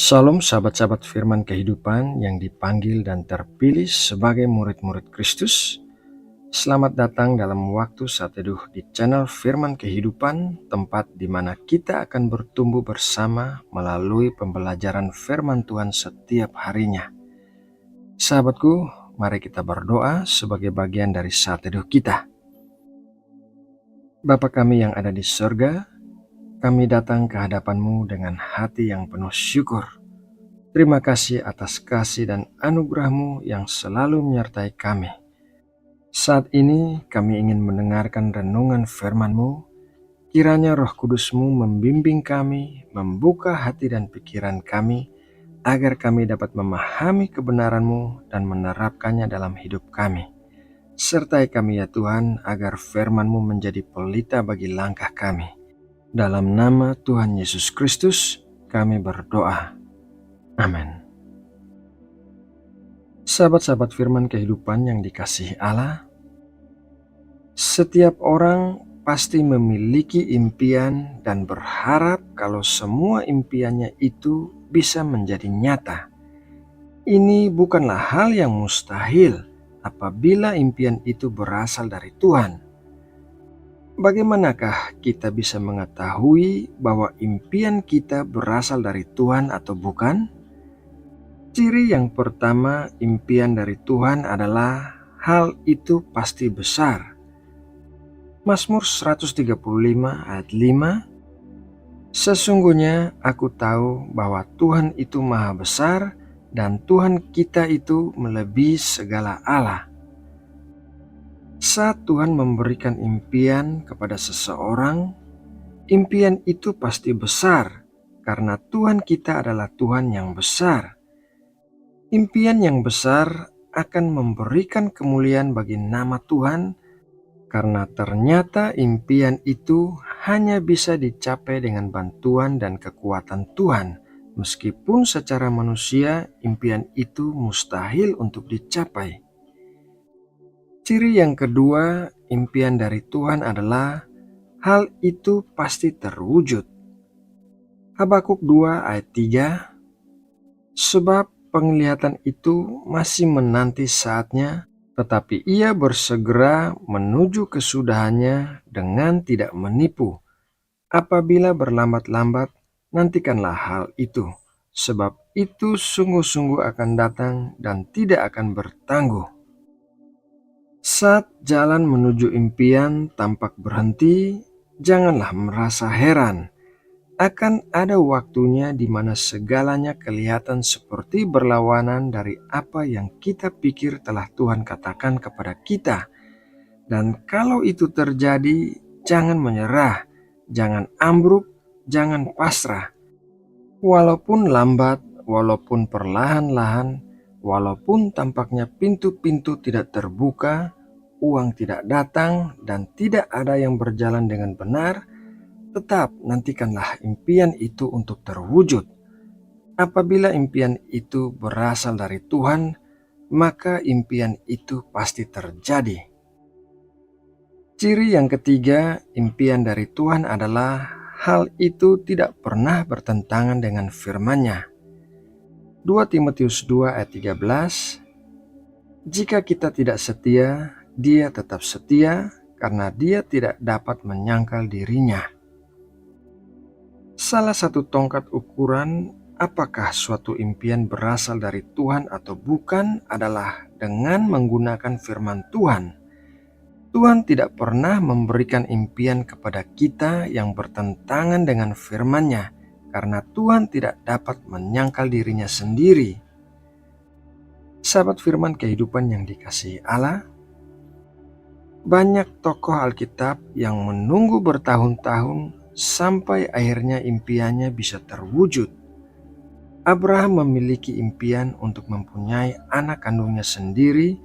Salam sahabat-sahabat firman kehidupan yang dipanggil dan terpilih sebagai murid-murid Kristus. Selamat datang dalam waktu saat teduh di channel Firman Kehidupan, tempat di mana kita akan bertumbuh bersama melalui pembelajaran firman Tuhan setiap harinya. Sahabatku, mari kita berdoa sebagai bagian dari saat teduh kita. Bapa kami yang ada di surga, kami datang ke hadapan-Mu dengan hati yang penuh syukur. Terima kasih atas kasih dan anugerah-Mu yang selalu menyertai kami. Saat ini kami ingin mendengarkan renungan firman-Mu. Kiranya Roh Kudus-Mu membimbing kami, membuka hati dan pikiran kami, agar kami dapat memahami kebenaran-Mu dan menerapkannya dalam hidup kami. Sertai kami ya Tuhan, agar firman-Mu menjadi pelita bagi langkah kami. Dalam nama Tuhan Yesus Kristus, kami berdoa. Amin. Sahabat-sahabat firman kehidupan yang dikasihi Allah, setiap orang pasti memiliki impian dan berharap kalau semua impiannya itu bisa menjadi nyata. Ini bukanlah hal yang mustahil apabila impian itu berasal dari Tuhan. Bagaimanakah kita bisa mengetahui bahwa impian kita berasal dari Tuhan atau bukan? Ciri yang pertama impian dari Tuhan adalah hal itu pasti besar. Mazmur 135 ayat 5, sesungguhnya aku tahu bahwa Tuhan itu maha besar dan Tuhan kita itu melebihi segala Allah. Saat Tuhan memberikan impian kepada seseorang, impian itu pasti besar karena Tuhan kita adalah Tuhan yang besar. Impian yang besar akan memberikan kemuliaan bagi nama Tuhan, karena ternyata impian itu hanya bisa dicapai dengan bantuan dan kekuatan Tuhan, meskipun secara manusia impian itu mustahil untuk dicapai. Ciri yang kedua, impian dari Tuhan adalah hal itu pasti terwujud. Habakuk 2 ayat 3, sebab penglihatan itu masih menanti saatnya, tetapi ia bersegera menuju kesudahannya dengan tidak menipu. Apabila berlambat-lambat, nantikanlah hal itu, sebab itu sungguh-sungguh akan datang dan tidak akan bertangguh. Saat jalan menuju impian tampak berhenti, janganlah merasa heran. Akan ada waktunya di mana segalanya kelihatan seperti berlawanan dari apa yang kita pikir telah Tuhan katakan kepada kita. Dan kalau itu terjadi, jangan menyerah, jangan ambruk, jangan pasrah. Walaupun lambat, walaupun perlahan-lahan, walaupun tampaknya pintu-pintu tidak terbuka, uang tidak datang, dan tidak ada yang berjalan dengan benar, tetap nantikanlah impian itu untuk terwujud. Apabila impian itu berasal dari Tuhan, maka impian itu pasti terjadi. Ciri yang ketiga, impian dari Tuhan adalah hal itu tidak pernah bertentangan dengan firman-Nya. 2 Timotius 2 ayat 13, jika kita tidak setia, Dia tetap setia karena Dia tidak dapat menyangkal dirinya. Salah satu tongkat ukuran apakah suatu impian berasal dari Tuhan atau bukan adalah dengan menggunakan firman Tuhan. Tuhan tidak pernah memberikan impian kepada kita yang bertentangan dengan firman-Nya, karena Tuhan tidak dapat menyangkal dirinya sendiri. Sahabat firman kehidupan yang dikasihi Allah, banyak tokoh Alkitab yang menunggu bertahun-tahun sampai akhirnya impiannya bisa terwujud. Abraham memiliki impian untuk mempunyai anak kandungnya sendiri,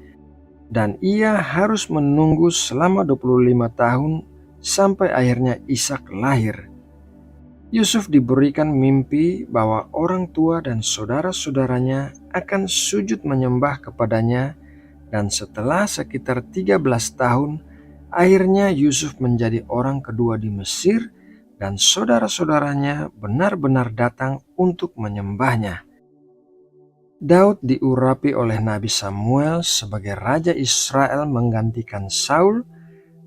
dan ia harus menunggu selama 25 tahun sampai akhirnya Ishak lahir. Yusuf diberikan mimpi bahwa orang tua dan saudara-saudaranya akan sujud menyembah kepadanya, dan setelah sekitar 13 tahun, akhirnya Yusuf menjadi orang kedua di Mesir dan saudara-saudaranya benar-benar datang untuk menyembahnya. Daud diurapi oleh Nabi Samuel sebagai Raja Israel menggantikan Saul,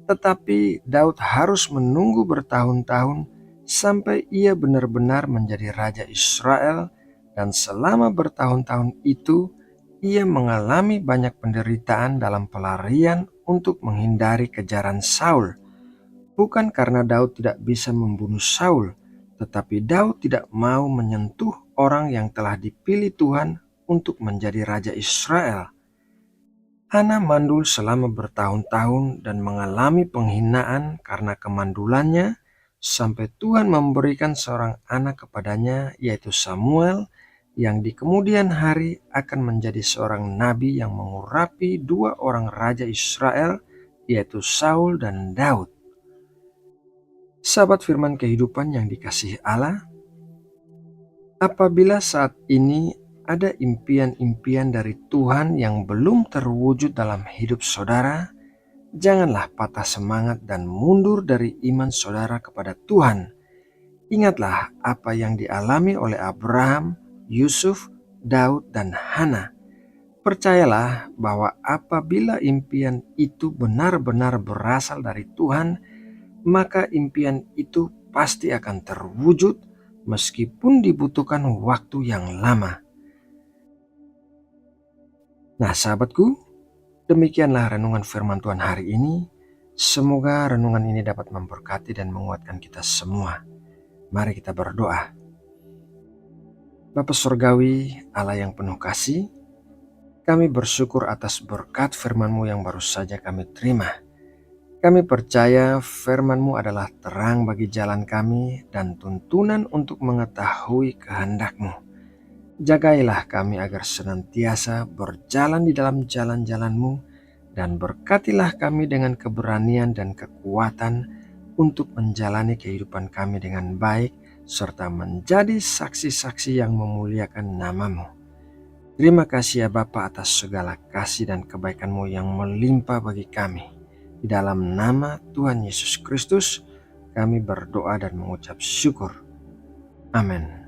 tetapi Daud harus menunggu bertahun-tahun sampai ia benar-benar menjadi Raja Israel, dan selama bertahun-tahun itu ia mengalami banyak penderitaan dalam pelarian untuk menghindari kejaran Saul. Bukan karena Daud tidak bisa membunuh Saul, tetapi Daud tidak mau menyentuh orang yang telah dipilih Tuhan untuk menjadi Raja Israel. Hana mandul selama bertahun-tahun dan mengalami penghinaan karena kemandulannya, sampai Tuhan memberikan seorang anak kepadanya, yaitu Samuel, yang di kemudian hari akan menjadi seorang nabi yang mengurapi dua orang raja Israel, yaitu Saul dan Daud. Sahabat firman kehidupan yang dikasihi Allah, apabila saat ini ada impian-impian dari Tuhan yang belum terwujud dalam hidup saudara, janganlah patah semangat dan mundur dari iman saudara kepada Tuhan. Ingatlah apa yang dialami oleh Abraham, Yusuf, Daud, dan Hana. Percayalah bahwa apabila impian itu benar-benar berasal dari Tuhan, maka impian itu pasti akan terwujud meskipun dibutuhkan waktu yang lama. Nah sahabatku, demikianlah renungan firman Tuhan hari ini. Semoga renungan ini dapat memberkati dan menguatkan kita semua. Mari kita berdoa. Bapa Surgawi, Allah yang penuh kasih, kami bersyukur atas berkat firman-Mu yang baru saja kami terima. Kami percaya firman-Mu adalah terang bagi jalan kami dan tuntunan untuk mengetahui kehendak-Mu. Jagailah kami agar senantiasa berjalan di dalam jalan-jalan-Mu, dan berkatilah kami dengan keberanian dan kekuatan untuk menjalani kehidupan kami dengan baik, serta menjadi saksi-saksi yang memuliakan nama-Mu. Terima kasih ya Bapa atas segala kasih dan kebaikan-Mu yang melimpah bagi kami. Di dalam nama Tuhan Yesus Kristus, kami berdoa dan mengucap syukur. Amin.